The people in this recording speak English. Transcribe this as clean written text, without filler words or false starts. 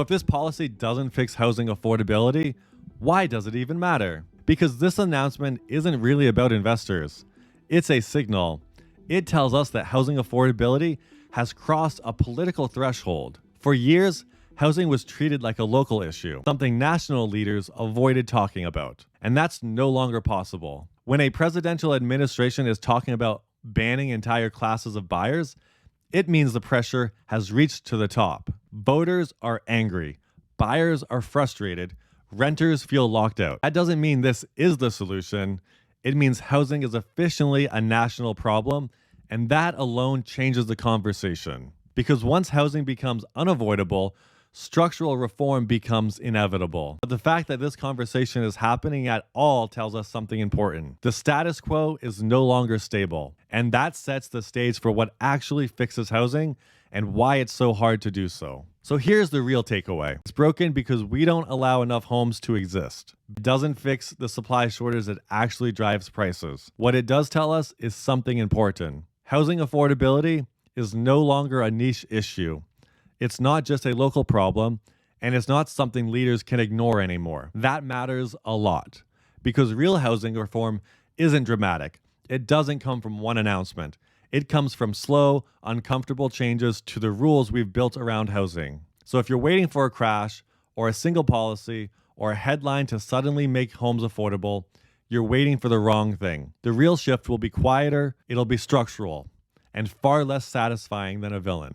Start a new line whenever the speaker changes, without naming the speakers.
If this policy doesn't fix housing affordability, why does it even matter? Because this announcement isn't really about investors. It's a signal. It tells us that housing affordability has crossed a political threshold. For years, housing was treated like a local issue, something national leaders avoided talking about. And that's no longer possible. When a presidential administration is talking about banning entire classes of buyers, it means the pressure has reached to the top. Voters are angry. Buyers are frustrated. Renters feel locked out. That doesn't mean this is the solution. It means housing is officially a national problem, and that alone changes the conversation. Because once housing becomes unavoidable, structural reform becomes inevitable. But the fact that this conversation is happening at all tells us something important. The status quo is no longer stable, and that sets the stage for what actually fixes housing and why it's so hard to do so. So here's the real takeaway. It's broken because we don't allow enough homes to exist. It doesn't fix the supply shortage that actually drives prices. What it does tell us is something important. Housing affordability is no longer a niche issue. It's not just a local problem, and it's not something leaders can ignore anymore. That matters a lot, because real housing reform isn't dramatic. It doesn't come from one announcement. It comes from slow, uncomfortable changes to the rules we've built around housing. So if you're waiting for a crash, or a single policy, or a headline to suddenly make homes affordable, you're waiting for the wrong thing. The real shift will be quieter, it'll be structural, and far less satisfying than a villain.